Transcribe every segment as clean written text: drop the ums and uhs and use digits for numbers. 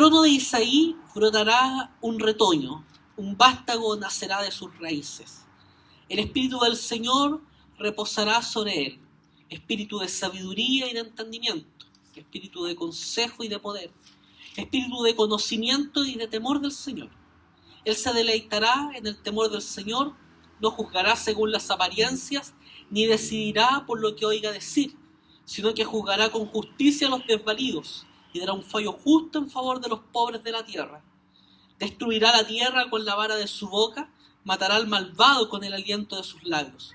trono de Isaí brotará un retoño, un vástago nacerá de sus raíces. El espíritu del Señor reposará sobre él, espíritu de sabiduría y de entendimiento, espíritu de consejo y de poder, espíritu de conocimiento y de temor del Señor. Él se deleitará en el temor del Señor, no juzgará según las apariencias, ni decidirá por lo que oiga decir, sino que juzgará con justicia a los desvalidos y dará un fallo justo en favor de los pobres de la tierra. Destruirá la tierra con la vara de su boca, matará al malvado con el aliento de sus labios.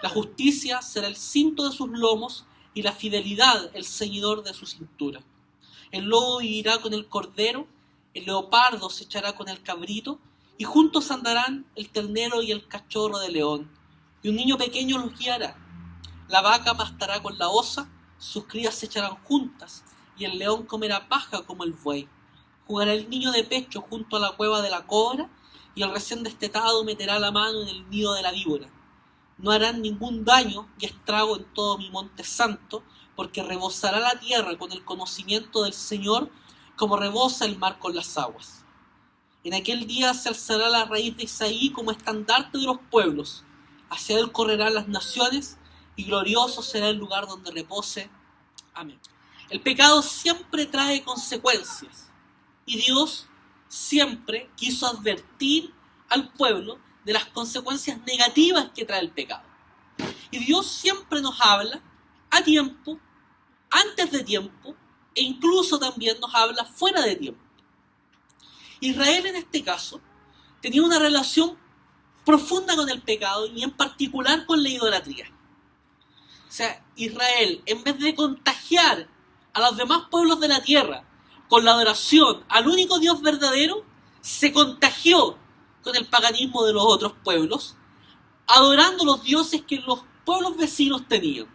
La justicia será el cinto de sus lomos y la fidelidad el ceñidor de su cintura. El lobo vivirá con el cordero, el leopardo se echará con el cabrito, y juntos andarán el ternero y el cachorro de león, y un niño pequeño los guiará. La vaca pastará con la osa, sus crías se echarán juntas, y el león comerá paja como el buey. Jugará el niño de pecho junto a la cueva de la cobra, y el recién destetado meterá la mano en el nido de la víbora. No harán ningún daño y estrago en todo mi monte santo, porque rebosará la tierra con el conocimiento del Señor, como rebosa el mar con las aguas. En aquel día se alzará la raíz de Isaí como estandarte de los pueblos. Hacia él correrán las naciones, y glorioso será el lugar donde repose. Amén. El pecado siempre trae consecuencias, y Dios siempre quiso advertir al pueblo de las consecuencias negativas que trae el pecado. Y Dios siempre nos habla a tiempo, antes de tiempo, e incluso también nos habla fuera de tiempo. Israel en este caso tenía una relación profunda con el pecado y en particular con la idolatría. O sea, Israel, en vez de contagiar a los demás pueblos de la tierra con la adoración al único Dios verdadero, se contagió con el paganismo de los otros pueblos, adorando los dioses que los pueblos vecinos tenían.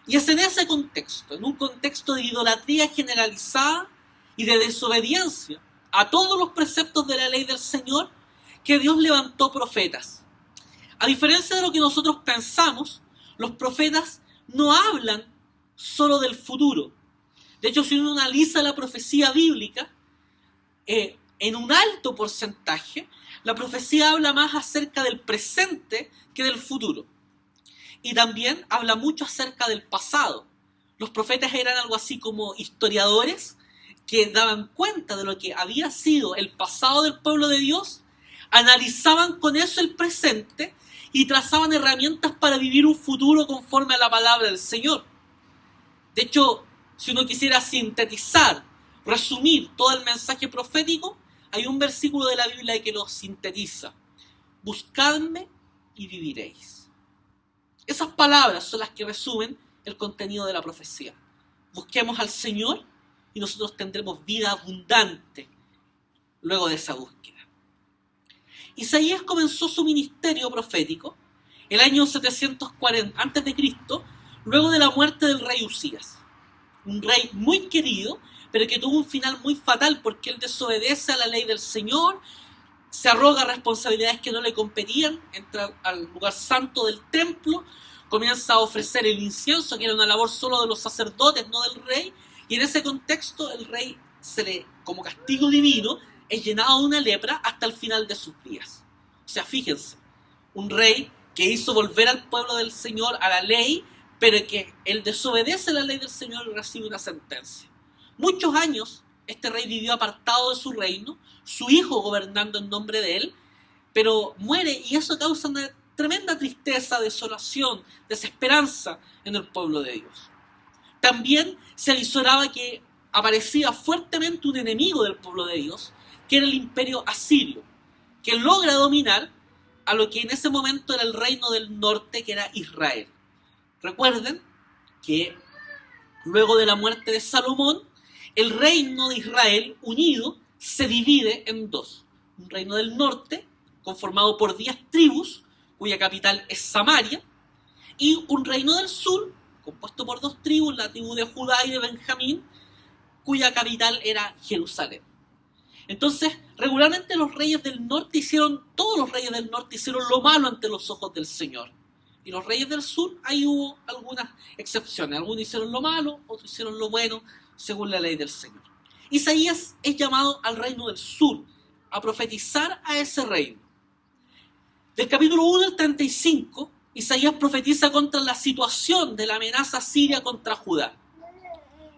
Y es en ese contexto, en un contexto de idolatría generalizada y de desobediencia a todos los preceptos de la ley del Señor, que Dios levantó profetas. A diferencia de lo que nosotros pensamos, los profetas no hablan solo del futuro. De hecho, si uno analiza la profecía bíblica, en un alto porcentaje, la profecía habla más acerca del presente que del futuro. Y también habla mucho acerca del pasado. Los profetas eran algo así como historiadores que daban cuenta de lo que había sido el pasado del pueblo de Dios, analizaban con eso el presente y trazaban herramientas para vivir un futuro conforme a la palabra del Señor. De hecho, si uno quisiera sintetizar, resumir todo el mensaje profético, hay un versículo de la Biblia que lo sintetiza. Buscadme y viviréis. Esas palabras son las que resumen el contenido de la profecía. Busquemos al Señor y nosotros tendremos vida abundante luego de esa búsqueda. Isaías comenzó su ministerio profético el año 740 a.C., luego de la muerte del rey Usías. Un rey muy querido, pero que tuvo un final muy fatal porque él desobedece a la ley del Señor, se arroga responsabilidades que no le competían, entra al lugar santo del templo, comienza a ofrecer el incienso, que era una labor solo de los sacerdotes, no del rey, y en ese contexto el rey como castigo divino, es llenado de una lepra hasta el final de sus días. O sea, fíjense, un rey que hizo volver al pueblo del Señor a la ley, pero que él desobedece la ley del Señor y recibe una sentencia. Muchos años este rey vivió apartado de su reino, su hijo gobernando en nombre de él, pero muere y eso causa una tremenda tristeza, desolación, desesperanza en el pueblo de Dios. También se avisoraba que aparecía fuertemente un enemigo del pueblo de Dios, que era el imperio asirio, que logra dominar a lo que en ese momento era el reino del norte, que era Israel. Recuerden que luego de la muerte de Salomón, el reino de Israel unido se divide en dos. Un reino del norte, conformado por 10 tribus, cuya capital es Samaria, y un reino del sur, compuesto por 2 tribus, la tribu de Judá y de Benjamín, cuya capital era Jerusalén. Entonces, regularmente todos los reyes del norte hicieron lo malo ante los ojos del Señor. Y los reyes del sur, ahí hubo algunas excepciones. Algunos hicieron lo malo, otros hicieron lo bueno, según la ley del Señor. Isaías es llamado al reino del sur, a profetizar a ese reino. Del capítulo 1 al 35, Isaías profetiza contra la situación de la amenaza siria contra Judá.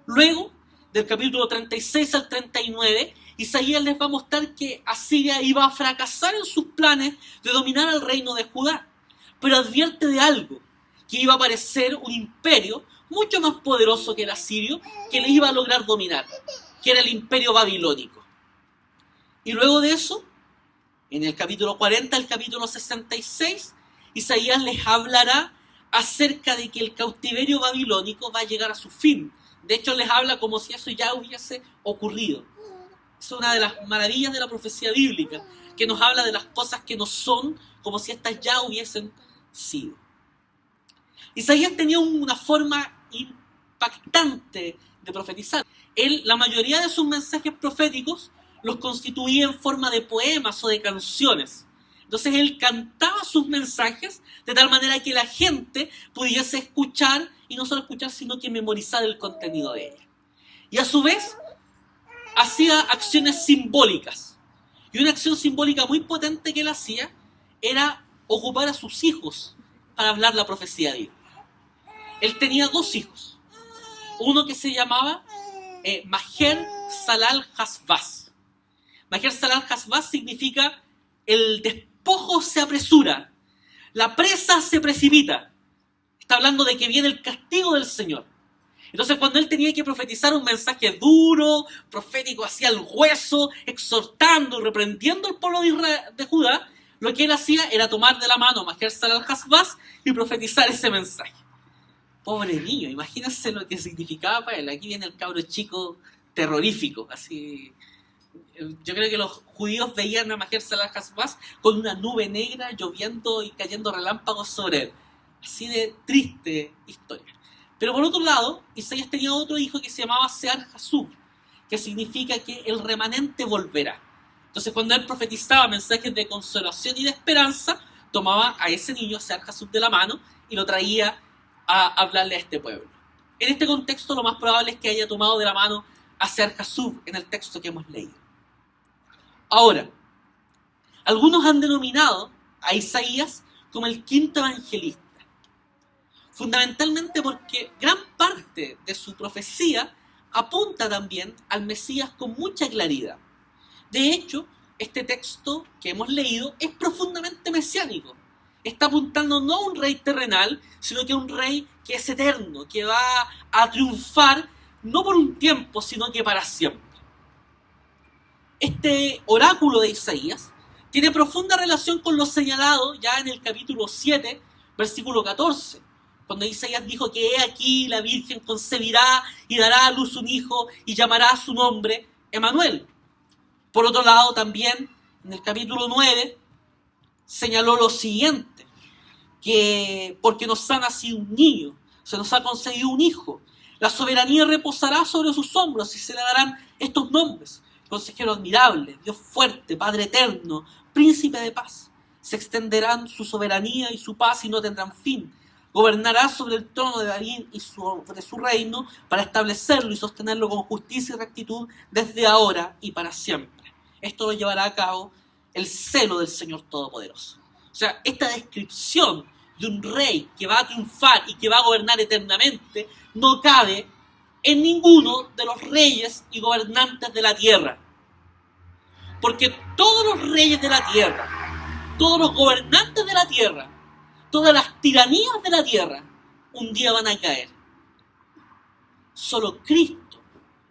Luego, del capítulo 36 al 39, Isaías les va a mostrar que Asiria iba a fracasar en sus planes de dominar al reino de Judá, pero advierte de algo, que iba a aparecer un imperio mucho más poderoso que el asirio, que le iba a lograr dominar, que era el imperio babilónico. Y luego de eso, en el capítulo 40 al capítulo 66, Isaías les hablará acerca de que el cautiverio babilónico va a llegar a su fin. De hecho, les habla como si eso ya hubiese ocurrido. Es una de las maravillas de la profecía bíblica, que nos habla de las cosas que no son como si estas ya hubiesen sido. Isaías tenía una forma impactante de profetizar. La mayoría de sus mensajes proféticos los constituía en forma de poemas o de canciones. Entonces él cantaba sus mensajes de tal manera que la gente pudiese escuchar, y no solo escuchar, sino que memorizar el contenido de ella. Y a su vez, hacía acciones simbólicas. Y una acción simbólica muy potente que él hacía era ocupar a sus hijos para hablar la profecía bíblica. Él tenía 2 hijos. Uno que se llamaba Maher Salal Hasbaz. Maher Salal Hasbaz significa el despojo se apresura, la presa se precipita. Está hablando de que viene el castigo del Señor. Entonces cuando él tenía que profetizar un mensaje duro, profético hacia el hueso, exhortando, reprendiendo al pueblo de Judá, lo que él hacía era tomar de la mano a Maher Salal Hasbaz y profetizar ese mensaje. Pobre niño, imagínense lo que significaba para él. Aquí viene el cabro chico terrorífico, así. Yo creo que los judíos veían a Maher Salal Hasbaz con una nube negra lloviendo y cayendo relámpagos sobre él. Así de triste historia. Pero por otro lado, Isaías tenía otro hijo que se llamaba Sear Jasub, que significa que el remanente volverá. Entonces cuando él profetizaba mensajes de consolación y de esperanza, tomaba a ese niño, a Sear Jasub, de la mano y lo traía a hablarle a este pueblo. En este contexto lo más probable es que haya tomado de la mano a Sear Jasub en el texto que hemos leído. Ahora, algunos han denominado a Isaías como el quinto evangelista, fundamentalmente porque gran parte de su profecía apunta también al Mesías con mucha claridad. De hecho, este texto que hemos leído es profundamente mesiánico. Está apuntando no a un rey terrenal, sino que a un rey que es eterno, que va a triunfar no por un tiempo, sino que para siempre. Este oráculo de Isaías tiene profunda relación con lo señalado ya en el capítulo 7, versículo 14, cuando Isaías dijo que he aquí la Virgen concebirá y dará a luz un hijo y llamará su nombre Emanuel. Por otro lado, también en el capítulo 9 señaló lo siguiente, que porque nos ha nacido un niño, se nos ha concedido un hijo, la soberanía reposará sobre sus hombros y se le darán estos nombres: Consejero admirable, Dios fuerte, Padre eterno, Príncipe de paz. Se extenderán su soberanía y su paz y no tendrán fin. Gobernará sobre el trono de David y sobre su reino para establecerlo y sostenerlo con justicia y rectitud desde ahora y para siempre. Esto lo llevará a cabo el celo del Señor Todopoderoso. O sea, esta descripción de un rey que va a triunfar y que va a gobernar eternamente no cabe en ninguno de los reyes y gobernantes de la tierra. Porque todos los reyes de la tierra, todos los gobernantes de la tierra, todas las tiranías de la tierra, un día van a caer. Solo Cristo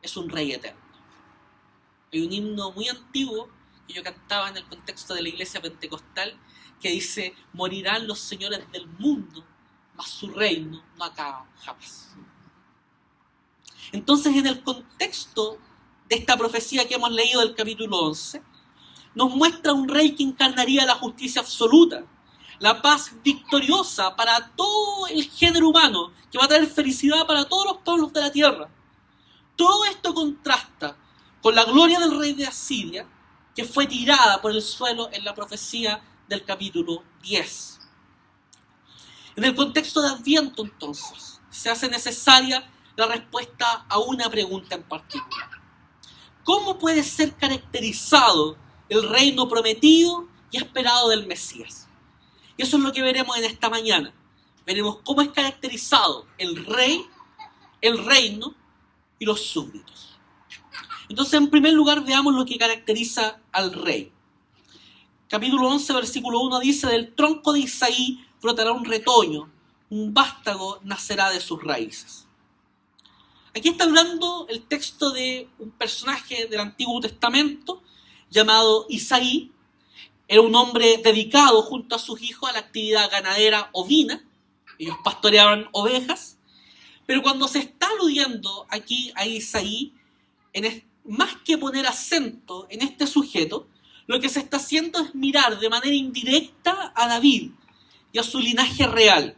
es un rey eterno. Hay un himno muy antiguo que yo cantaba en el contexto de la iglesia pentecostal que dice: morirán los señores del mundo, mas su reino no acaba jamás. Entonces, en el contexto de esta profecía que hemos leído del capítulo 11, nos muestra un rey que encarnaría la justicia absoluta, la paz victoriosa para todo el género humano, que va a traer felicidad para todos los pueblos de la tierra. Todo esto contrasta con la gloria del rey de Asiria, que fue tirada por el suelo en la profecía del capítulo 10. En el contexto de Adviento, entonces, se hace necesaria la respuesta a una pregunta en particular. ¿Cómo puede ser caracterizado el reino prometido y esperado del Mesías? Y eso es lo que veremos en esta mañana. Veremos cómo es caracterizado el rey, el reino y los súbditos. Entonces, en primer lugar, veamos lo que caracteriza al rey. Capítulo 11, versículo 1 dice: del tronco de Isaí brotará un retoño, un vástago nacerá de sus raíces. Aquí está hablando el texto de un personaje del Antiguo Testamento llamado Isaí. Era un hombre dedicado junto a sus hijos a la actividad ganadera ovina. Ellos pastoreaban ovejas. Pero cuando se está aludiendo aquí a Isaí, más que poner acento en este sujeto, lo que se está haciendo es mirar de manera indirecta a David y a su linaje real.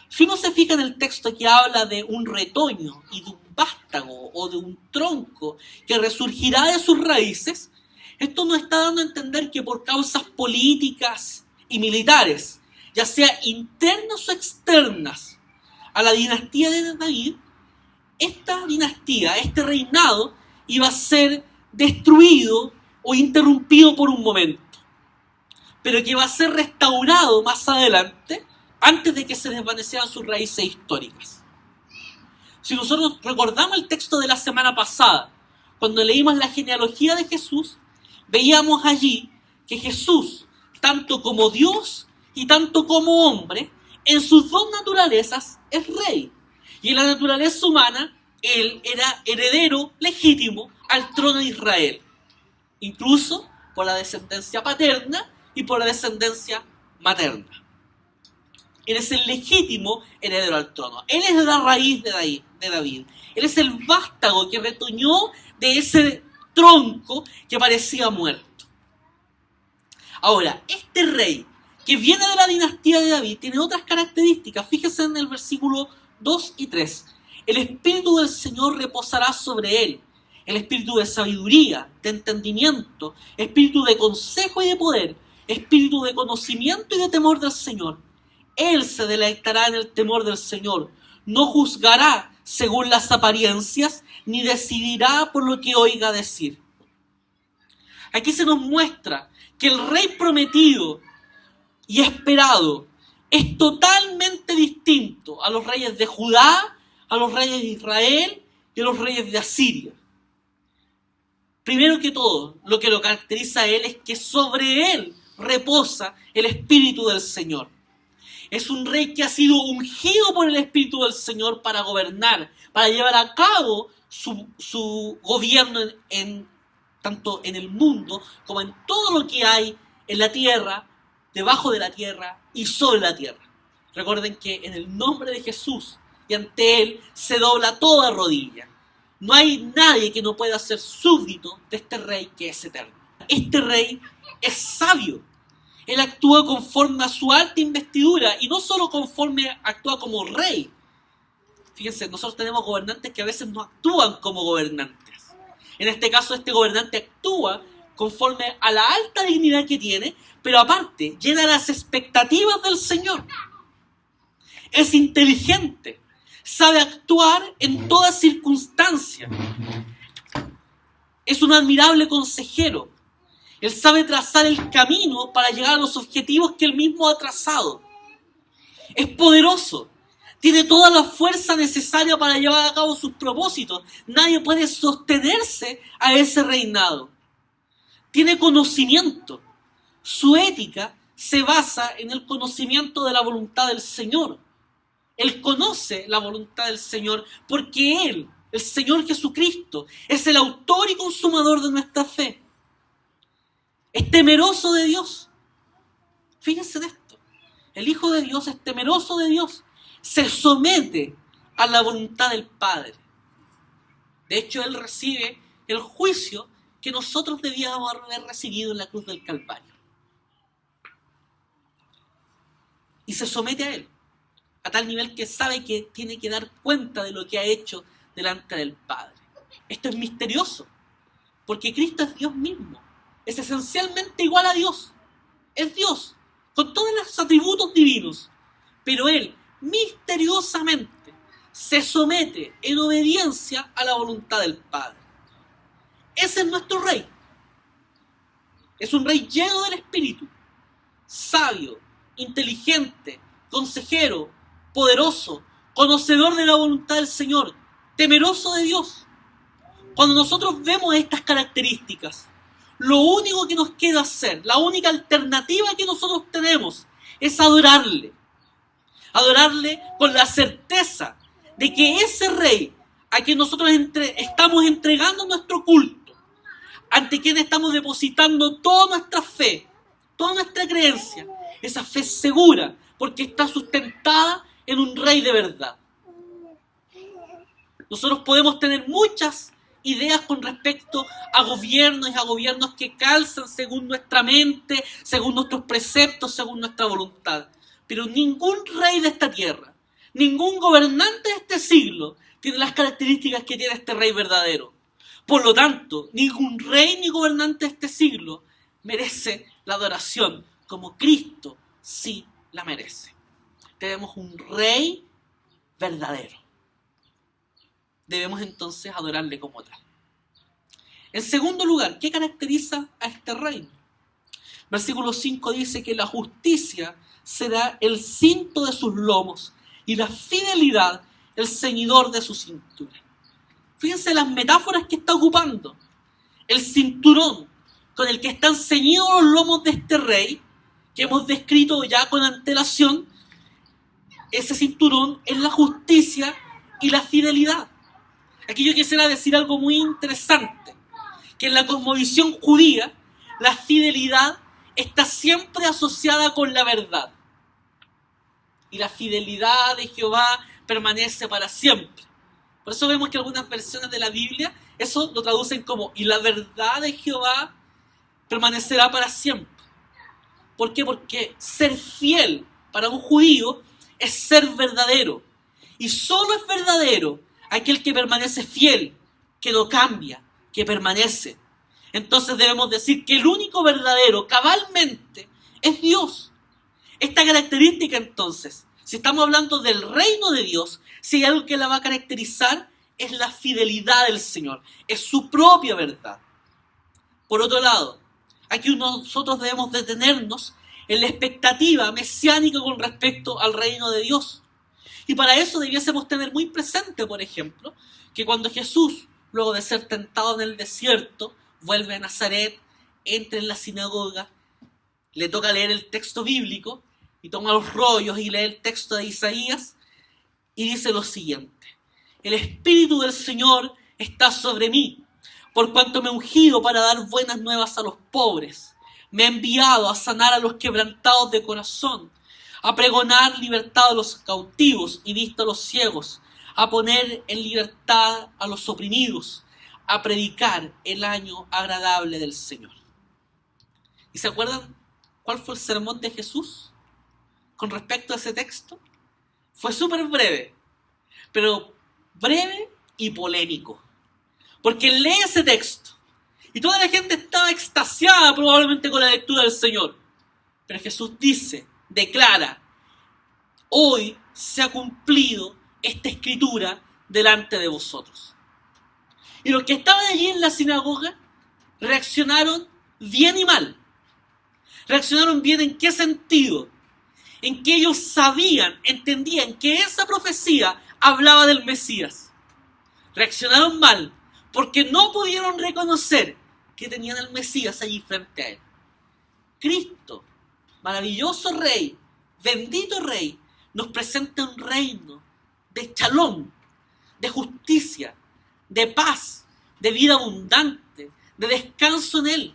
Si uno se fija en el texto que habla de un retoño y de un vástago o de un tronco que resurgirá de sus raíces, esto nos está dando a entender que por causas políticas y militares, ya sea internas o externas, a la dinastía de David, esta dinastía, este reinado, iba a ser destruido o interrumpido por un momento, pero que va a ser restaurado más adelante, antes de que se desvanecieran sus raíces históricas. Si nosotros recordamos el texto de la semana pasada, cuando leímos la genealogía de Jesús, veíamos allí que Jesús, tanto como Dios y tanto como hombre, en sus dos naturalezas es rey. Y en la naturaleza humana, él era heredero legítimo al trono de Israel, incluso por la descendencia paterna y por la descendencia materna. Él es el legítimo heredero al trono. Él es la raíz de David. Él es el vástago que retoñó de ese tronco que parecía muerto. Ahora, este rey que viene de la dinastía de David tiene otras características. Fíjense en el versículo 2 y 3. El Espíritu del Señor reposará sobre él. El espíritu de sabiduría, de entendimiento, espíritu de consejo y de poder, espíritu de conocimiento y de temor del Señor. Él se deleitará en el temor del Señor. No juzgará según las apariencias, ni decidirá por lo que oiga decir. Aquí se nos muestra que el rey prometido y esperado es totalmente distinto a los reyes de Judá, a los reyes de Israel y a los reyes de Asiria. Primero que todo, lo que lo caracteriza a él es que sobre él reposa el Espíritu del Señor. Es un rey que ha sido ungido por el Espíritu del Señor para gobernar, para llevar a cabo su gobierno tanto en el mundo como en todo lo que hay en la tierra, debajo de la tierra y sobre la tierra. Recuerden que en el nombre de Jesús y ante Él se dobla toda rodilla. No hay nadie que no pueda ser súbdito de este rey que es eterno. Este rey es sabio. Él actúa conforme a su alta investidura y no solo conforme actúa como rey. Fíjense, nosotros tenemos gobernantes que a veces no actúan como gobernantes. En este caso, este gobernante actúa conforme a la alta dignidad que tiene, pero aparte, llena las expectativas del Señor. Es inteligente, sabe actuar en toda circunstancia. Es un admirable consejero. Él sabe trazar el camino para llegar a los objetivos que él mismo ha trazado. Es poderoso. Tiene toda la fuerza necesaria para llevar a cabo sus propósitos. Nadie puede sostenerse a ese reinado. Tiene conocimiento. Su ética se basa en el conocimiento de la voluntad del Señor. Él conoce la voluntad del Señor porque Él, el Señor Jesucristo, es el autor y consumador de nuestra fe. Es temeroso de Dios. Fíjense en esto. El Hijo de Dios es temeroso de Dios. Se somete a la voluntad del Padre. De hecho, Él recibe el juicio que nosotros debíamos haber recibido en la cruz del Calvario. Y se somete a Él, a tal nivel que sabe que tiene que dar cuenta de lo que ha hecho delante del Padre. Esto es misterioso, porque Cristo es Dios mismo. Es esencialmente igual a Dios. Es Dios, con todos los atributos divinos. Pero Él, misteriosamente, se somete en obediencia a la voluntad del Padre. Ese es nuestro rey. Es un rey lleno del Espíritu, sabio, inteligente, consejero, poderoso, conocedor de la voluntad del Señor, temeroso de Dios. Cuando nosotros vemos estas características, lo único que nos queda hacer, la única alternativa que nosotros tenemos es adorarle. Adorarle con la certeza de que ese rey a quien nosotros estamos entregando nuestro culto, ante quien estamos depositando toda nuestra fe, toda nuestra creencia, esa fe segura, porque está sustentada en un rey de verdad. Nosotros podemos tener muchas ideas con respecto a gobiernos que calzan según nuestra mente, según nuestros preceptos, según nuestra voluntad. Pero ningún rey de esta tierra, ningún gobernante de este siglo tiene las características que tiene este rey verdadero. Por lo tanto, ningún rey ni gobernante de este siglo merece la adoración como Cristo sí la merece. Tenemos un rey verdadero. Debemos entonces adorarle como tal. En segundo lugar, ¿qué caracteriza a este reino? Versículo 5 dice que la justicia será el cinto de sus lomos y la fidelidad el ceñidor de su cintura. Fíjense las metáforas que está ocupando. El cinturón con el que están ceñidos los lomos de este rey, que hemos descrito ya con antelación, ese cinturón es la justicia y la fidelidad. Aquí yo quisiera decir algo muy interesante, que en la cosmovisión judía, la fidelidad está siempre asociada con la verdad. Y la fidelidad de Jehová permanece para siempre. Por eso vemos que algunas versiones de la Biblia, eso lo traducen como, y la verdad de Jehová permanecerá para siempre. ¿Por qué? Porque ser fiel para un judío es ser verdadero. Y solo es verdadero aquel que permanece fiel, que no cambia, que permanece. Entonces debemos decir que el único verdadero, cabalmente, es Dios. Esta característica entonces, si estamos hablando del reino de Dios, si hay algo que la va a caracterizar, es la fidelidad del Señor, es su propia verdad. Por otro lado, aquí nosotros debemos detenernos en la expectativa mesiánica con respecto al reino de Dios. Y para eso debiésemos tener muy presente, por ejemplo, que cuando Jesús, luego de ser tentado en el desierto, vuelve a Nazaret, entra en la sinagoga, le toca leer el texto bíblico, y toma los rollos y lee el texto de Isaías, y dice lo siguiente: el Espíritu del Señor está sobre mí, por cuanto me ha ungido para dar buenas nuevas a los pobres. Me ha enviado a sanar a los quebrantados de corazón, a pregonar libertad a los cautivos y vista a los ciegos, a poner en libertad a los oprimidos, a predicar el año agradable del Señor. ¿Y se acuerdan cuál fue el sermón de Jesús con respecto a ese texto? Fue súper breve, pero breve y polémico. Porque lee ese texto y toda la gente estaba extasiada probablemente con la lectura del Señor. Pero Jesús dice, declara: hoy se ha cumplido esta escritura delante de vosotros. Y los que estaban allí en la sinagoga reaccionaron bien y mal. Reaccionaron bien ¿en qué sentido? En que ellos sabían, entendían que esa profecía hablaba del Mesías. Reaccionaron mal porque no pudieron reconocer que tenían al Mesías allí frente a él. Cristo, maravilloso Rey, bendito Rey, nos presenta un reino de shalom, de justicia, de paz, de vida abundante, de descanso en Él,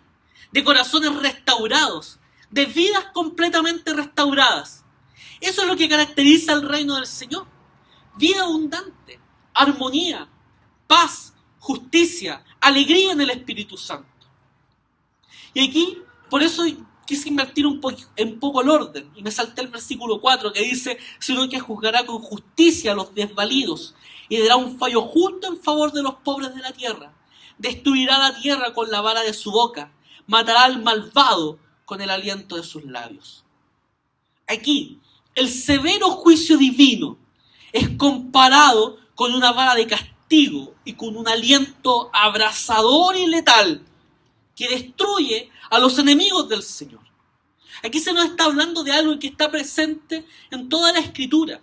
de corazones restaurados, de vidas completamente restauradas. Eso es lo que caracteriza al reino del Señor. Vida abundante, armonía, paz, justicia, alegría en el Espíritu Santo. Y aquí, por eso quise invertir un poco el orden y me salté el versículo 4 que dice: sino que juzgará con justicia a los desvalidos y dará un fallo justo en favor de los pobres de la tierra. Destruirá la tierra con la vara de su boca, matará al malvado con el aliento de sus labios. Aquí, el severo juicio divino es comparado con una vara de castigo castigo y con un aliento abrasador y letal que destruye a los enemigos del Señor. Aquí se nos está hablando de algo que está presente en toda la Escritura,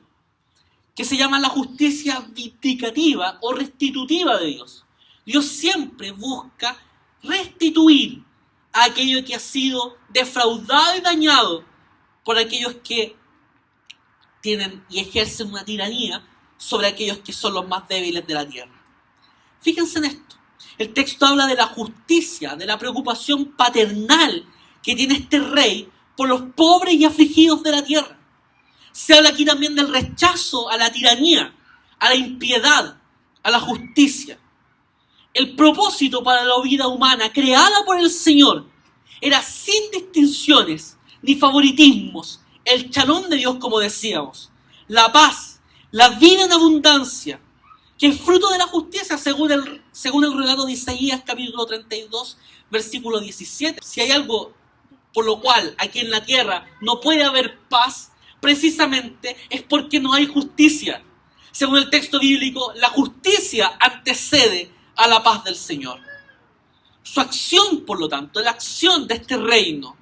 que se llama la justicia vindicativa o restitutiva de Dios. Dios siempre busca restituir a aquello que ha sido defraudado y dañado por aquellos que tienen y ejercen una tiranía sobre aquellos que son los más débiles de la tierra. Fíjense en esto. El texto habla de la justicia, de la preocupación paternal que tiene este rey por los pobres y afligidos de la tierra. Se habla aquí también del rechazo a la tiranía, a la impiedad, a la justicia. El propósito para la vida humana creada por el Señor era sin distinciones ni favoritismos, el shalom de Dios, como decíamos, la paz, la vida en abundancia, que es fruto de la justicia según el relato de Isaías capítulo 32, versículo 17. Si hay algo por lo cual aquí en la tierra no puede haber paz, precisamente es porque no hay justicia. Según el texto bíblico, la justicia antecede a la paz del Señor. Su acción, por lo tanto, la acción de este reino,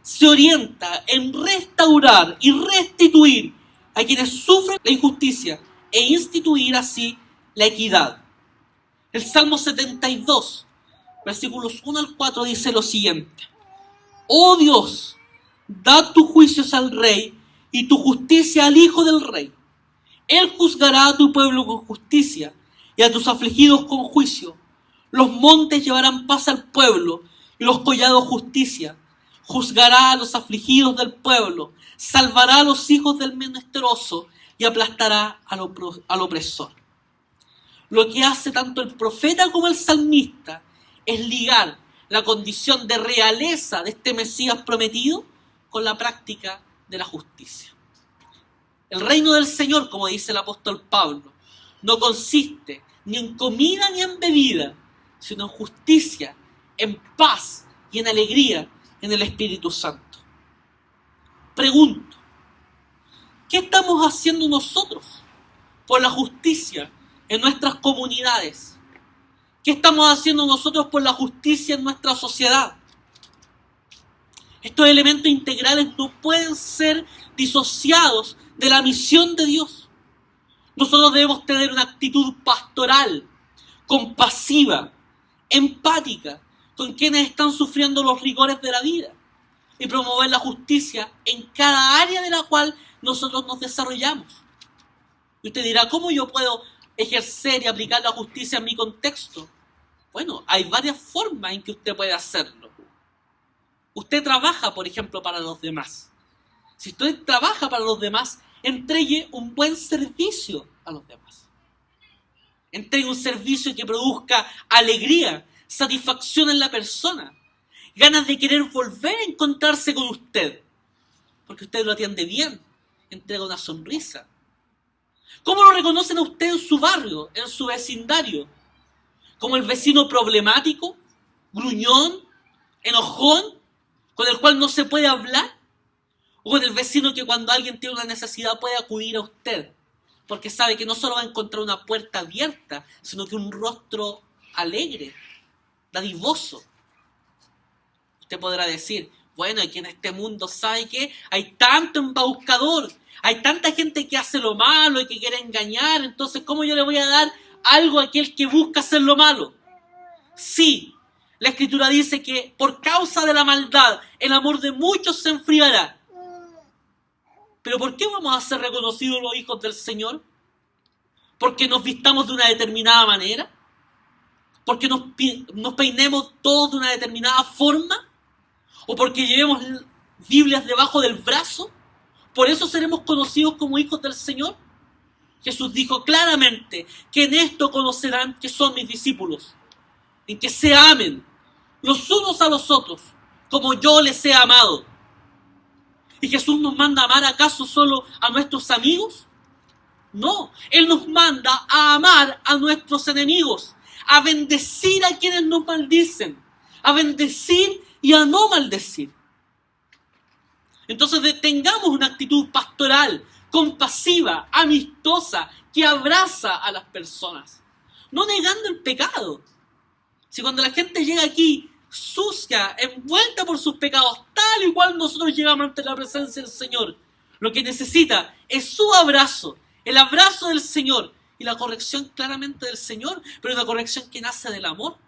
se orienta en restaurar y restituir a quienes sufren la injusticia e instituir así la equidad. El Salmo 72, versículos 1 al 4 dice lo siguiente: Oh Dios, da tus juicios al rey y tu justicia al hijo del rey. Él juzgará a tu pueblo con justicia y a tus afligidos con juicio. Los montes llevarán paz al pueblo y los collados justicia. Juzgará a los afligidos del pueblo, salvará a los hijos del menesteroso y aplastará al opresor. Lo que hace tanto el profeta como el salmista es ligar la condición de realeza de este Mesías prometido con la práctica de la justicia. El reino del Señor, como dice el apóstol Pablo, no consiste ni en comida ni en bebida, sino en justicia, en paz y en alegría en el Espíritu Santo. Pregunto, ¿qué estamos haciendo nosotros por la justicia en nuestras comunidades? ¿Qué estamos haciendo nosotros por la justicia en nuestra sociedad? Estos elementos integrales no pueden ser disociados de la misión de Dios. Nosotros debemos tener una actitud pastoral, compasiva, empática con quienes están sufriendo los rigores de la vida y promover la justicia en cada área de la cual nosotros nos desarrollamos. Y usted dirá, ¿cómo yo puedo ejercer y aplicar la justicia en mi contexto? Bueno, hay varias formas en que usted puede hacerlo. Usted trabaja, por ejemplo, para los demás. Si usted trabaja para los demás, entregue un buen servicio a los demás. Entregue un servicio que produzca alegría, satisfacción en la persona, ganas de querer volver a encontrarse con usted, porque usted lo atiende bien, entrega una sonrisa. ¿Cómo lo reconocen a usted en su barrio, en su vecindario? ¿Como el vecino problemático, gruñón, enojón, con el cual no se puede hablar? ¿O con el vecino que cuando alguien tiene una necesidad puede acudir a usted? Porque sabe que no solo va a encontrar una puerta abierta, sino que un rostro alegre, dadivoso. Usted podrá decir, bueno, aquí en este mundo, ¿sabe qué? Hay tanto embaucador, hay tanta gente que hace lo malo y que quiere engañar, entonces ¿cómo yo le voy a dar algo a aquel que busca hacer lo malo? Sí, la Escritura dice que por causa de la maldad, el amor de muchos se enfriará. ¿Pero por qué vamos a ser reconocidos los hijos del Señor? ¿Porque nos vistamos de una determinada manera? ¿Porque nos peinemos todos de una determinada forma? ¿O porque llevemos Biblias debajo del brazo? ¿Por eso seremos conocidos como hijos del Señor? Jesús dijo claramente que en esto conocerán que son mis discípulos, en que se amen los unos a los otros, como yo les he amado. ¿Y Jesús nos manda a amar acaso solo a nuestros amigos? No, Él nos manda a amar a nuestros enemigos, a bendecir a quienes nos maldicen, a bendecir y a no maldecir. Entonces tengamos una actitud pastoral, compasiva, amistosa, que abraza a las personas. no negando el pecado. Si cuando la gente llega aquí sucia, envuelta por sus pecados, tal y cual nosotros llegamos ante la presencia del Señor, lo que necesita es su abrazo, el abrazo del Señor y la corrección claramente del Señor, pero una corrección que nace del amor.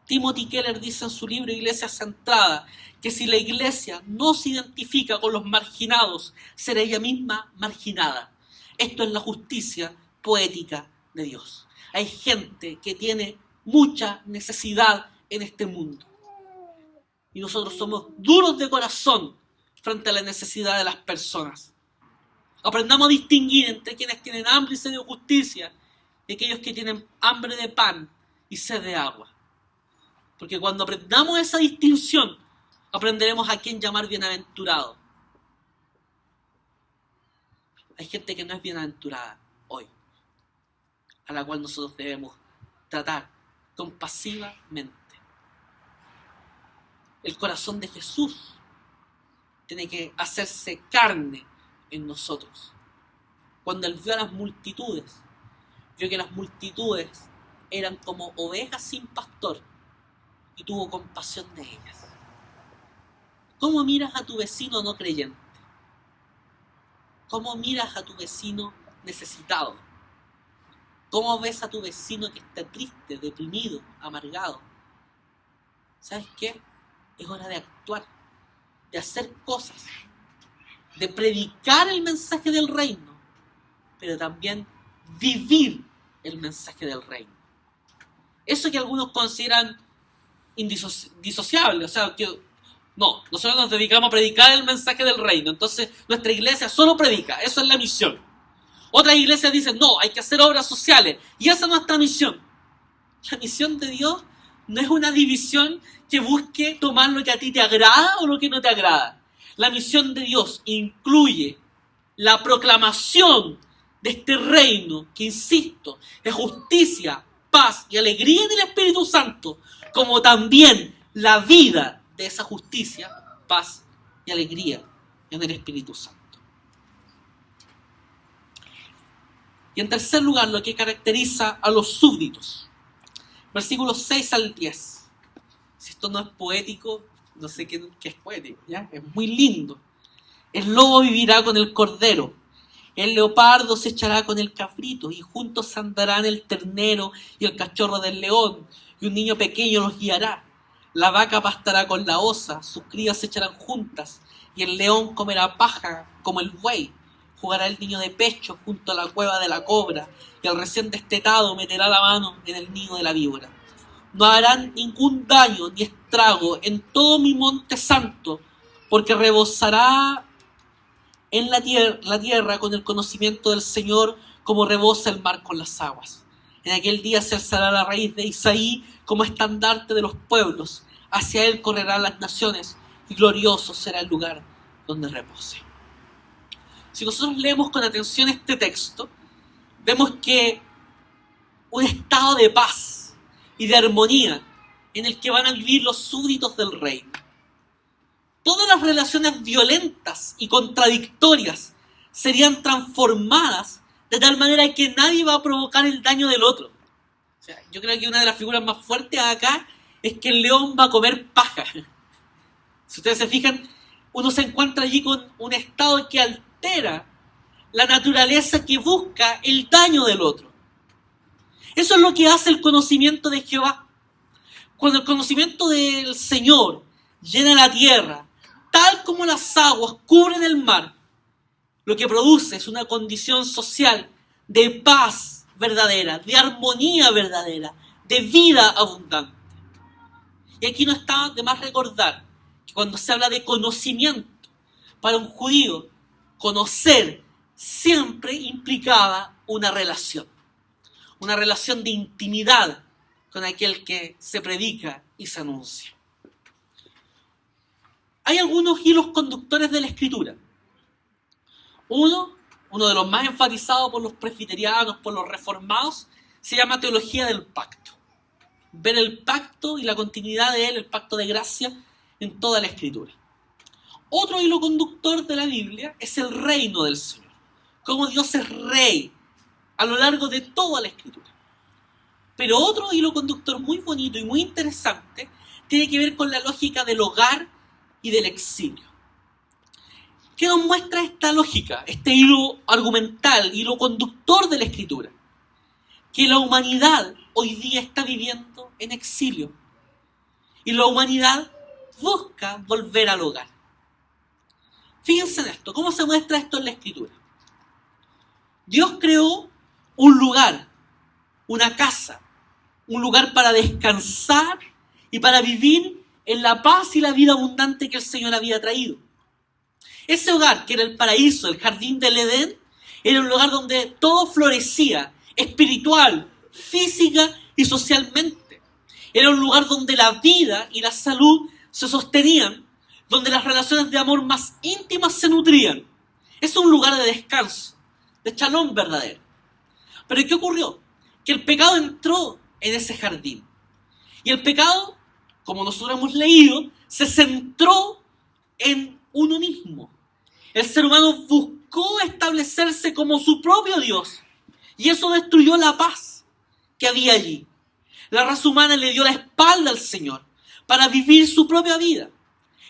Timothy Keller dice en su libro Iglesia Centrada que si la iglesia no se identifica con los marginados, será ella misma marginada. Esto es la justicia poética de Dios. Hay gente que tiene mucha necesidad en este mundo. Y nosotros somos duros de corazón frente a la necesidad de las personas. Aprendamos a distinguir entre quienes tienen hambre y sed de justicia y aquellos que tienen hambre de pan y sed de agua. Porque cuando aprendamos esa distinción, aprenderemos a quién llamar bienaventurado. Hay gente que no es bienaventurada hoy, a la cual nosotros debemos tratar compasivamente. El corazón de Jesús tiene que hacerse carne en nosotros. Cuando Él vio a las multitudes, vio que las multitudes eran como ovejas sin pastor y tuvo compasión de ellas. ¿Cómo miras a tu vecino no creyente? ¿Cómo miras a tu vecino necesitado? ¿Cómo ves a tu vecino que está triste, deprimido, amargado? ¿Sabes qué? Es hora de actuar, de hacer cosas, de predicar el mensaje del reino, pero también vivir el mensaje del reino. Eso que algunos consideran indisociable, o sea, que no, nosotros nos dedicamos a predicar el mensaje del reino, entonces nuestra iglesia solo predica, eso es la misión. Otras iglesias dicen, no, hay que hacer obras sociales, y esa es nuestra misión. La misión de Dios no es una división que busque tomar lo que a ti te agrada o lo que no te agrada. La misión de Dios incluye la proclamación de este reino, que insisto, es justicia, paz y alegría en el Espíritu Santo, como también la vida de esa justicia, paz y alegría en el Espíritu Santo. Y en tercer lugar, lo que caracteriza a los súbditos. Versículos 6 al 10. Si esto no es poético, no sé qué es poético, ¿ya? Es muy lindo. El lobo vivirá con el cordero, el leopardo se echará con el cabrito, y juntos andarán el ternero y el cachorro del león, y un niño pequeño los guiará. La vaca pastará con la osa, sus crías se echarán juntas, y el león comerá paja como el buey. Jugará el niño de pecho junto a la cueva de la cobra, y el recién destetado meterá la mano en el nido de la víbora. No harán ningún daño ni estrago en todo mi monte santo, porque rebosará en la tierra con el conocimiento del Señor, como rebosa el mar con las aguas. En aquel día se alzará la raíz de Isaí como estandarte de los pueblos. Hacia él correrán las naciones, y glorioso será el lugar donde repose. Si nosotros leemos con atención este texto, vemos que un estado de paz y de armonía en el que van a vivir los súbditos del reino. Todas las relaciones violentas y contradictorias serían transformadas de tal manera que nadie va a provocar el daño del otro. O sea, yo creo que una de las figuras más fuertes acá es que el león va a comer paja. Si ustedes se fijan, uno se encuentra allí con un estado que altera la naturaleza que busca el daño del otro. Eso es lo que hace el conocimiento de Jehová. Cuando el conocimiento del Señor llena la tierra, tal como las aguas cubren el mar, lo que produce es una condición social de paz verdadera, de armonía verdadera, de vida abundante. Y aquí no está de más recordar que cuando se habla de conocimiento, para un judío, conocer siempre implicaba una relación de intimidad con aquel que se predica y se anuncia. Hay algunos hilos conductores de la Escritura. Uno de los más enfatizados por los presbiterianos, por los reformados, se llama teología del pacto. Ver el pacto y la continuidad de él, el pacto de gracia, en toda la Escritura. Otro hilo conductor de la Biblia es el reino del Señor. Cómo Dios es rey a lo largo de toda la Escritura. Pero otro hilo conductor muy bonito y muy interesante tiene que ver con la lógica del hogar y del exilio. ¿Qué nos muestra esta lógica, este hilo argumental, hilo conductor de la Escritura? Que la humanidad hoy día está viviendo en exilio. Y la humanidad busca volver al hogar. Fíjense en esto, ¿cómo se muestra esto en la Escritura? Dios creó un lugar, una casa, un lugar para descansar y para vivir en la paz y la vida abundante que el Señor había traído. Ese hogar, que era el paraíso, el jardín del Edén, era un lugar donde todo florecía, espiritual, física y socialmente. Era un lugar donde la vida y la salud se sostenían, donde las relaciones de amor más íntimas se nutrían. Es un lugar de descanso, de shalom verdadero. Pero ¿qué ocurrió? Que el pecado entró en ese jardín. Y el pecado, como nosotros hemos leído, se centró en uno mismo. El ser humano buscó establecerse como su propio Dios. Y eso destruyó la paz que había allí. La raza humana le dio la espalda al Señor para vivir su propia vida.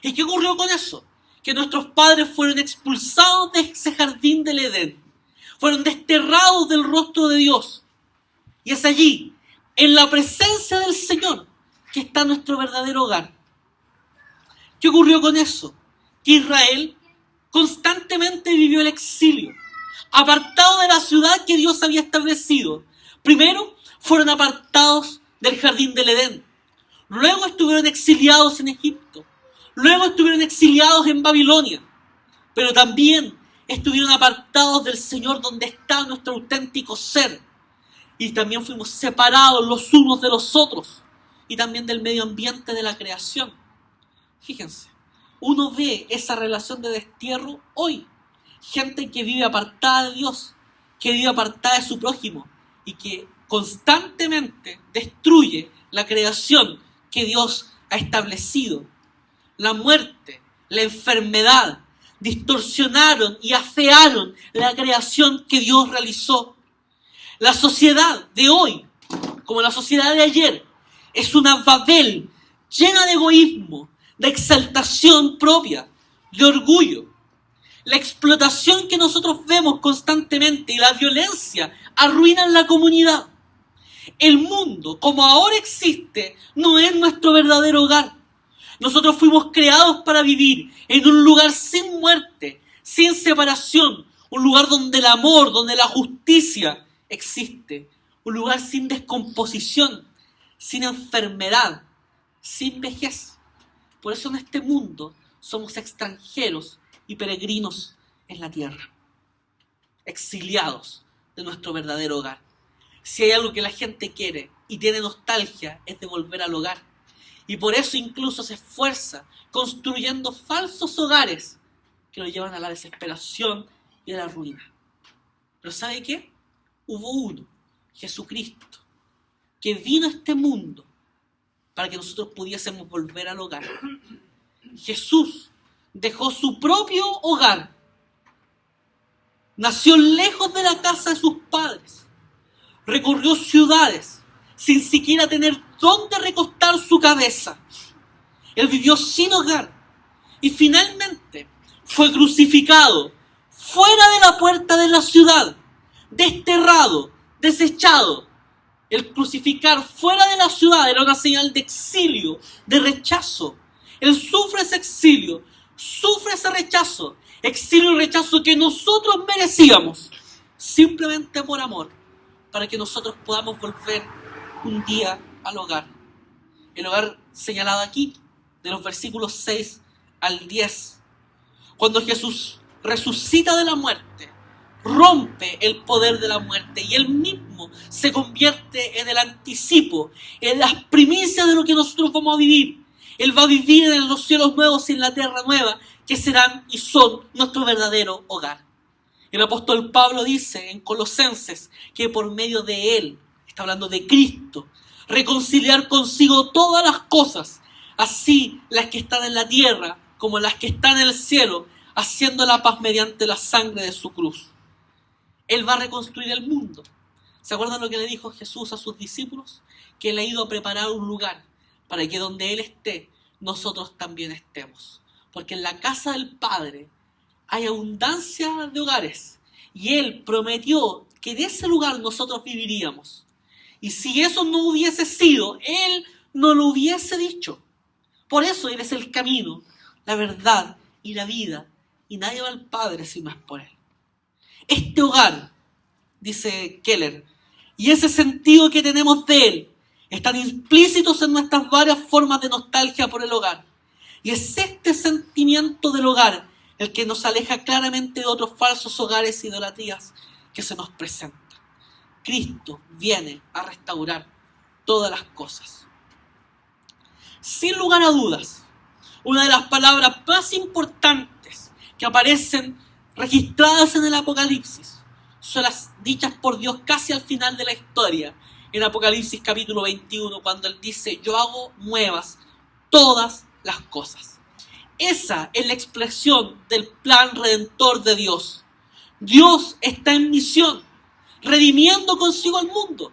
¿Y qué ocurrió con eso? Que nuestros padres fueron expulsados de ese jardín del Edén. Fueron desterrados del rostro de Dios. Y es allí, en la presencia del Señor, que está nuestro verdadero hogar. ¿Qué ocurrió con eso? Que Israel constantemente vivió el exilio, apartado de la ciudad que Dios había establecido. Primero fueron apartados del jardín del Edén. Luego estuvieron exiliados en Egipto. Luego estuvieron exiliados en Babilonia. Pero también estuvieron apartados del Señor, donde está nuestro auténtico ser. Y también fuimos separados los unos de los otros. Y también del medio ambiente de la creación. Fíjense, uno ve esa relación de destierro hoy. Gente que vive apartada de Dios, que vive apartada de su prójimo y que constantemente destruye la creación que Dios ha establecido. La muerte, la enfermedad, distorsionaron y afearon la creación que Dios realizó. La sociedad de hoy, como la sociedad de ayer, es una Babel llena de egoísmo, de exaltación propia, de orgullo. La explotación que nosotros vemos constantemente y la violencia arruinan la comunidad. El mundo, como ahora existe, no es nuestro verdadero hogar. Nosotros fuimos creados para vivir en un lugar sin muerte, sin separación, un lugar donde el amor, donde la justicia existe, un lugar sin descomposición, sin enfermedad, sin vejez. Por eso en este mundo somos extranjeros y peregrinos en la tierra, exiliados de nuestro verdadero hogar. Si hay algo que la gente quiere y tiene nostalgia, es de volver al hogar. Y por eso incluso se esfuerza construyendo falsos hogares que lo llevan a la desesperación y a la ruina. Pero ¿sabe qué? Hubo uno, Jesucristo, que vino a este mundo para que nosotros pudiésemos volver al hogar. Jesús dejó su propio hogar. Nació lejos de la casa de sus padres. Recorrió ciudades sin siquiera tener dónde recostar su cabeza. Él vivió sin hogar y finalmente fue crucificado fuera de la puerta de la ciudad, desterrado, desechado. El crucificar fuera de la ciudad era una señal de exilio, de rechazo. Él sufre ese exilio, sufre ese rechazo, exilio y rechazo que nosotros merecíamos, simplemente por amor, para que nosotros podamos volver un día al hogar. El hogar señalado aquí, de los versículos 6 al 10. Cuando Jesús resucita de la muerte, rompe el poder de la muerte y Él mismo se convierte en el anticipo, en las primicias de lo que nosotros vamos a vivir. Él va a vivir en los cielos nuevos y en la tierra nueva, que serán y son nuestro verdadero hogar. El apóstol Pablo dice en Colosenses que por medio de Él, está hablando de Cristo, reconciliar consigo todas las cosas, así las que están en la tierra como las que están en el cielo, haciendo la paz mediante la sangre de su cruz. Él va a reconstruir el mundo. ¿Se acuerdan lo que le dijo Jesús a sus discípulos? Que Él ha ido a preparar un lugar para que donde Él esté, nosotros también estemos. Porque en la casa del Padre hay abundancia de hogares. Y Él prometió que en ese lugar nosotros viviríamos. Y si eso no hubiese sido, Él no lo hubiese dicho. Por eso Él es el camino, la verdad y la vida. Y nadie va al Padre si no es por Él. Este hogar, dice Keller, y ese sentido que tenemos de Él, están implícitos en nuestras varias formas de nostalgia por el hogar. Y es este sentimiento del hogar el que nos aleja claramente de otros falsos hogares e idolatrías que se nos presentan. Cristo viene a restaurar todas las cosas. Sin lugar a dudas, una de las palabras más importantes que aparecen registradas en el Apocalipsis son las dichas por Dios casi al final de la historia, en Apocalipsis capítulo 21, cuando Él dice: yo hago nuevas todas las cosas. Esa es la expresión del plan redentor de Dios. Dios está en misión, redimiendo consigo al mundo.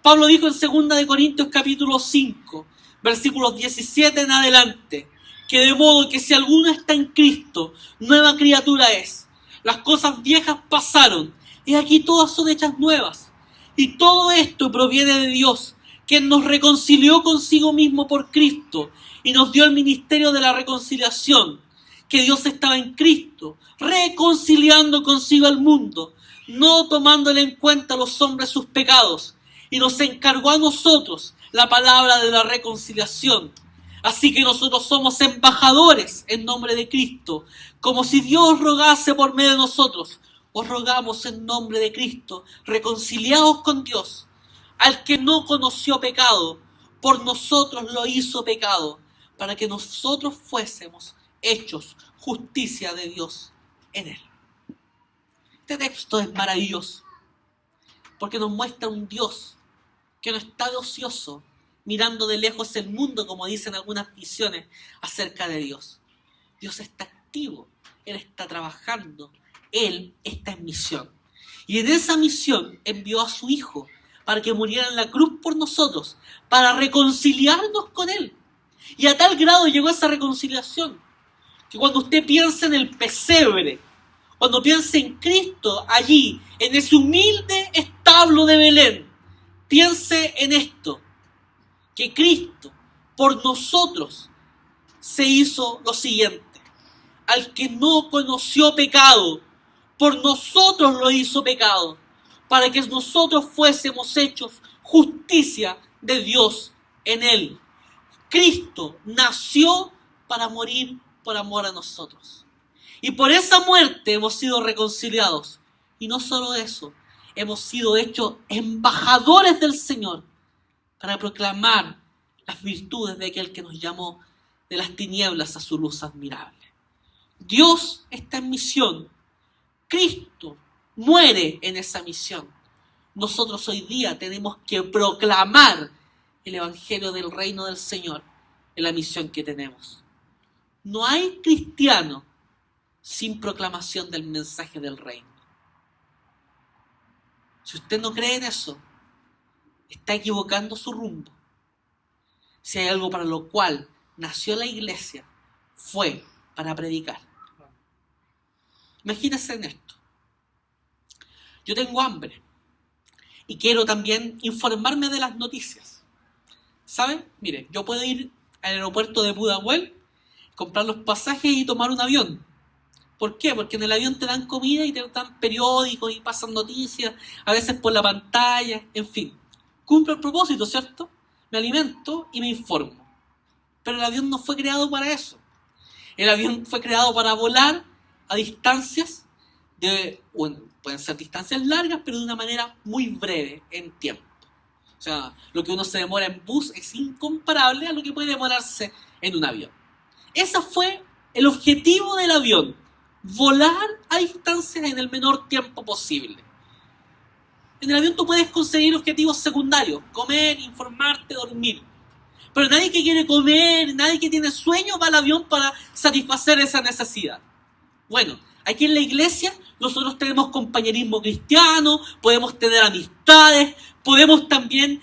Pablo dijo en 2 Corintios capítulo 5, versículos 17 en adelante, que de modo que si alguno está en Cristo, nueva criatura es. Las cosas viejas pasaron, y aquí todas son hechas nuevas. Y todo esto proviene de Dios, quien nos reconcilió consigo mismo por Cristo, y nos dio el ministerio de la reconciliación, que Dios estaba en Cristo, reconciliando consigo al mundo, no tomándole en cuenta a los hombres sus pecados, y nos encargó a nosotros la palabra de la reconciliación. Así que nosotros somos embajadores en nombre de Cristo, como si Dios rogase por medio de nosotros. Os rogamos en nombre de Cristo, reconciliados con Dios. Al que no conoció pecado, por nosotros lo hizo pecado, para que nosotros fuésemos hechos justicia de Dios en Él. Este texto es maravilloso, porque nos muestra un Dios que no está de ocioso, mirando de lejos el mundo, como dicen algunas visiones acerca de Dios. Dios está activo, Él está trabajando, Él está en misión. Y en esa misión envió a su Hijo para que muriera en la cruz por nosotros, para reconciliarnos con Él. Y a tal grado llegó esa reconciliación, que cuando usted piensa en el pesebre, cuando piensa en Cristo allí, en ese humilde establo de Belén, piense en esto, que Cristo por nosotros se hizo lo siguiente: al que no conoció pecado, por nosotros lo hizo pecado, para que nosotros fuésemos hechos justicia de Dios en Él. Cristo nació para morir por amor a nosotros. Y por esa muerte hemos sido reconciliados. Y no solo eso, hemos sido hechos embajadores del Señor para proclamar las virtudes de aquel que nos llamó de las tinieblas a su luz admirable. Dios está en misión. Cristo muere en esa misión. Nosotros hoy día tenemos que proclamar el evangelio del reino del Señor en la misión que tenemos. No hay cristiano sin proclamación del mensaje del reino. Si usted no cree en eso, está equivocando su rumbo. Si hay algo para lo cual nació la iglesia, fue para predicar. Imagínense en esto. Yo tengo hambre y quiero también informarme de las noticias. ¿Saben? Mire, yo puedo ir al aeropuerto de Pudahuel, comprar los pasajes y tomar un avión. ¿Por qué? Porque en el avión te dan comida y te dan periódicos y pasan noticias, a veces por la pantalla, en fin. Cumplo el propósito, ¿cierto? Me alimento y me informo. Pero el avión no fue creado para eso. El avión fue creado para volar a distancias pueden ser distancias largas, pero de una manera muy breve en tiempo. O sea, lo que uno se demora en bus es incomparable a lo que puede demorarse en un avión. Ese fue el objetivo del avión: volar a distancias en el menor tiempo posible. En el avión tú puedes conseguir objetivos secundarios: comer, informarte, dormir. Pero nadie que quiere comer, nadie que tiene sueño va al avión para satisfacer esa necesidad. Bueno, Aquí en la iglesia nosotros tenemos compañerismo cristiano, podemos tener amistades, podemos también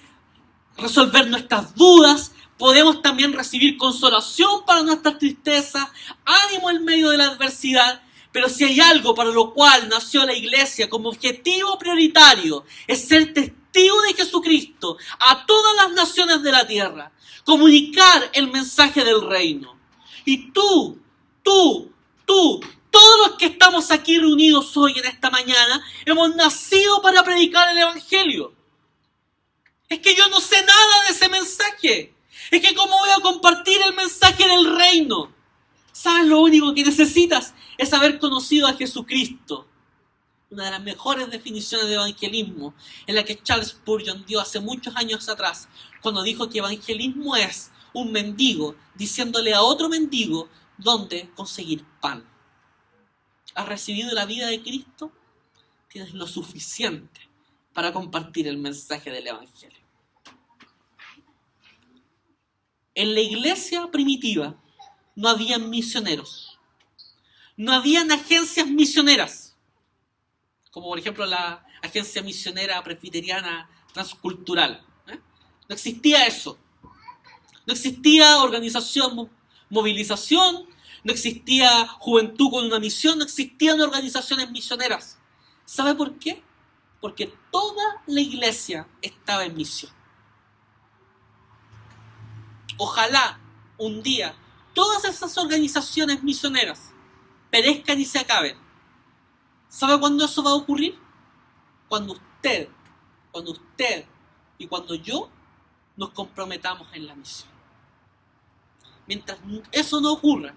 resolver nuestras dudas, podemos también recibir consolación para nuestras tristezas, ánimo en medio de la adversidad. Pero si hay algo para lo cual nació la iglesia como objetivo prioritario, es ser testigo de Jesucristo a todas las naciones de la tierra, comunicar el mensaje del reino. Y tú, todos los que estamos aquí reunidos hoy en esta mañana, hemos nacido para predicar el evangelio. Es que yo no sé nada de ese mensaje. Es que ¿cómo voy a compartir el mensaje del reino? ¿Sabes? Lo único que necesitas es haber conocido a Jesucristo. Una de las mejores definiciones de evangelismo en la que Charles Spurgeon dio hace muchos años atrás, cuando dijo que evangelismo es un mendigo diciéndole a otro mendigo dónde conseguir pan. ¿Has recibido la vida de Cristo? Tienes lo suficiente para compartir el mensaje del evangelio. En la iglesia primitiva no habían misioneros. No habían agencias misioneras, como por ejemplo la agencia misionera presbiteriana transcultural. No existía eso. No existía organización, movilización, no existía juventud con una misión, no existían organizaciones misioneras. ¿Sabe por qué? Porque toda la iglesia estaba en misión. Ojalá un día todas esas organizaciones misioneras perezcan y se acaben. ¿Sabe cuándo eso va a ocurrir? Cuando usted y cuando yo nos comprometamos en la misión. Mientras eso no ocurra,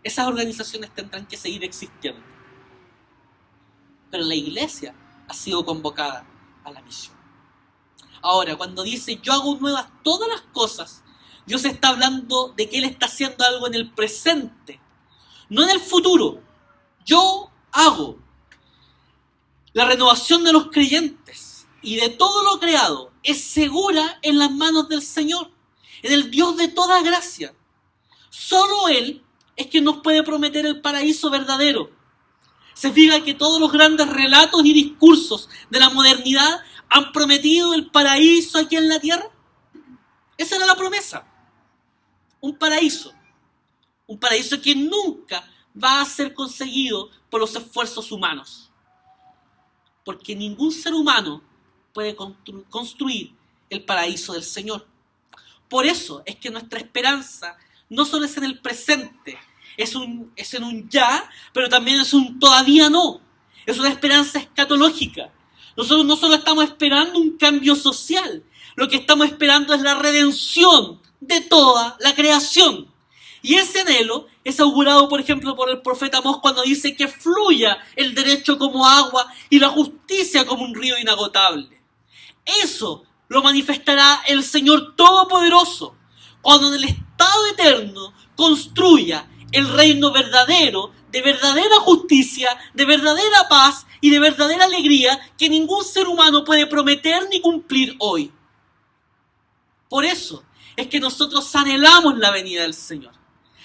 esas organizaciones tendrán que seguir existiendo. Pero la iglesia ha sido convocada a la misión. Ahora, cuando dice yo hago nuevas todas las cosas, Dios está hablando de que Él está haciendo algo en el presente, no en el futuro. Yo hago. La renovación de los creyentes y de todo lo creado es segura en las manos del Señor, en el Dios de toda gracia. Solo Él es quien nos puede prometer el paraíso verdadero. Se fija que todos los grandes relatos y discursos de la modernidad han prometido el paraíso aquí en la tierra. Esa era la promesa. Un paraíso que nunca va a ser conseguido por los esfuerzos humanos. Porque ningún ser humano puede construir el paraíso del Señor. Por eso es que nuestra esperanza no solo es en el presente, es en un ya, pero también es un todavía no. Es una esperanza escatológica. Nosotros no solo estamos esperando un cambio social, lo que estamos esperando es la redención de toda la creación. Y ese anhelo es augurado, por ejemplo, por el profeta Amós cuando dice que fluya el derecho como agua y la justicia como un río inagotable. Eso lo manifestará el Señor Todopoderoso cuando en el estado eterno construya el reino verdadero, de verdadera justicia, de verdadera paz y de verdadera alegría que ningún ser humano puede prometer ni cumplir hoy. Por eso es que nosotros anhelamos la venida del Señor.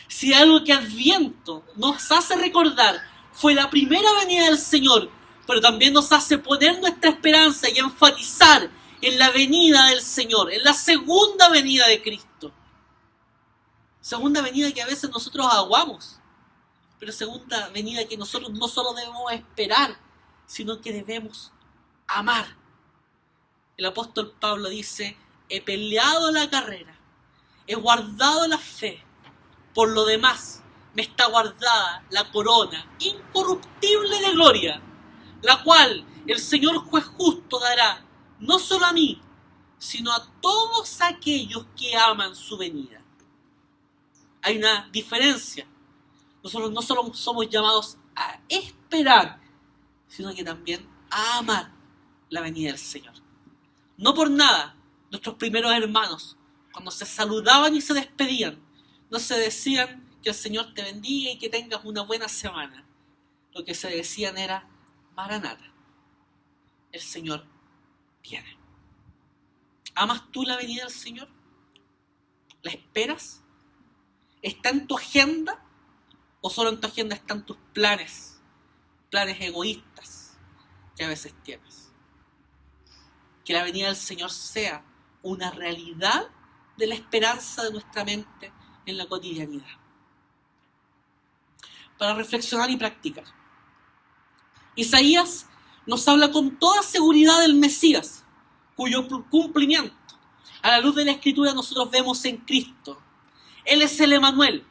Si algo que Adviento nos hace recordar fue la primera venida del Señor, pero también nos hace poner nuestra esperanza y enfatizar en la venida del Señor, en la segunda venida de Cristo. Segunda venida que a veces nosotros aguamos, pero segunda venida que nosotros no solo debemos esperar, sino que debemos amar. El apóstol Pablo dice: he peleado la carrera, he guardado la fe. Por lo demás, me está guardada la corona incorruptible de gloria, la cual el Señor juez justo dará, no solo a mí, sino a todos aquellos que aman su venida. Hay una diferencia. Nosotros no solo somos llamados a esperar, sino que también a amar la venida del Señor. No por nada, nuestros primeros hermanos, cuando se saludaban y se despedían, no se decían que el Señor te bendiga y que tengas una buena semana. Lo que se decían era: Maranata, el Señor viene. ¿Amas tú la venida del Señor? ¿La esperas? ¿Está en tu agenda? ¿O solo en tu agenda están tus planes planes egoístas que a veces tienes. Que la venida del Señor sea una realidad de la esperanza de nuestra mente en la cotidianidad. Para reflexionar y practicar. Isaías nos habla con toda seguridad del Mesías, cuyo cumplimiento, a la luz de la Escritura, nosotros vemos en Cristo. Él es el Emanuel,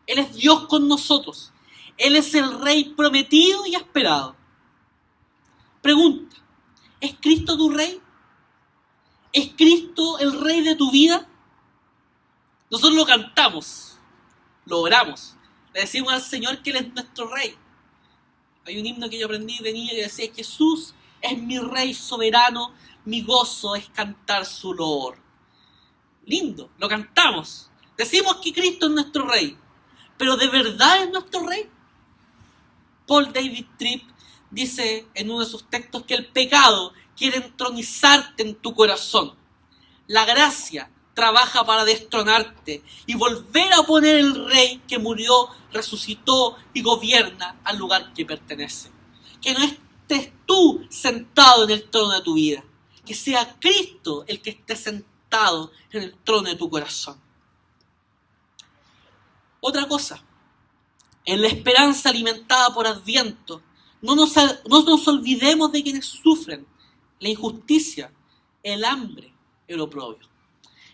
Él es Dios con nosotros, Él es el Rey prometido y esperado. Pregunta, ¿es Cristo tu Rey? ¿Es Cristo el Rey de tu vida? Nosotros lo cantamos, lo oramos, le decimos al Señor que Él es nuestro Rey. Hay un himno que yo aprendí de niño que decía: Jesús es mi Rey soberano, mi gozo es cantar su loor. Lindo, lo cantamos. Decimos que Cristo es nuestro Rey, pero ¿de verdad es nuestro Rey? Paul David Tripp dice en uno de sus textos que el pecado quiere entronizarte en tu corazón. La gracia trabaja para destronarte y volver a poner el Rey que murió, resucitó y gobierna al lugar que pertenece. Que no estés tú sentado en el trono de tu vida, que sea Cristo el que esté sentado en el trono de tu corazón. Otra cosa, en la esperanza alimentada por Adviento, no nos olvidemos de quienes sufren la injusticia, el hambre, el oprobio.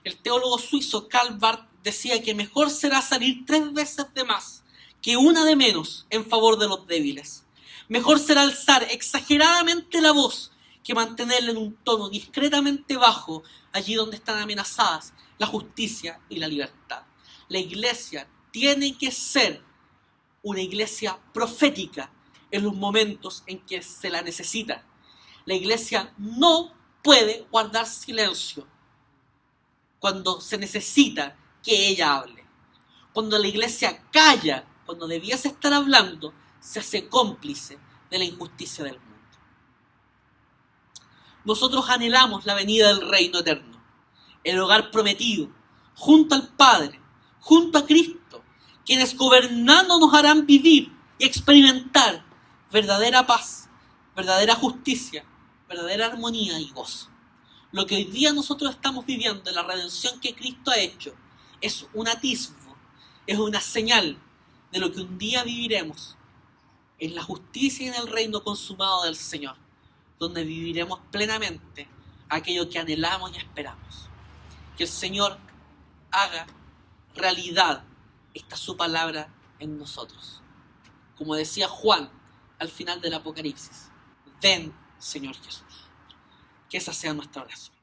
El teólogo suizo Karl Barth decía que mejor será salir 3 veces de más que una de menos en favor de los débiles. Mejor será alzar exageradamente la voz que mantenerla en un tono discretamente bajo allí donde están amenazadas la justicia y la libertad. La iglesia tiene que ser una iglesia profética en los momentos en que se la necesita. La iglesia no puede guardar silencio cuando se necesita que ella hable. Cuando la iglesia calla, cuando debiese estar hablando, se hace cómplice de la injusticia del mundo. Nosotros anhelamos la venida del reino eterno, el hogar prometido, junto al Padre, junto a Cristo, quienes gobernando nos harán vivir y experimentar verdadera paz, verdadera justicia, verdadera armonía y gozo. Lo que hoy día nosotros estamos viviendo, la redención que Cristo ha hecho, es un atisbo, es una señal de lo que un día viviremos en la justicia y en el reino consumado del Señor, donde viviremos plenamente aquello que anhelamos y esperamos. Que el Señor haga realidad esta su palabra en nosotros. Como decía Juan al final del Apocalipsis: ven, Señor Jesús. Que esa sea nuestra oración.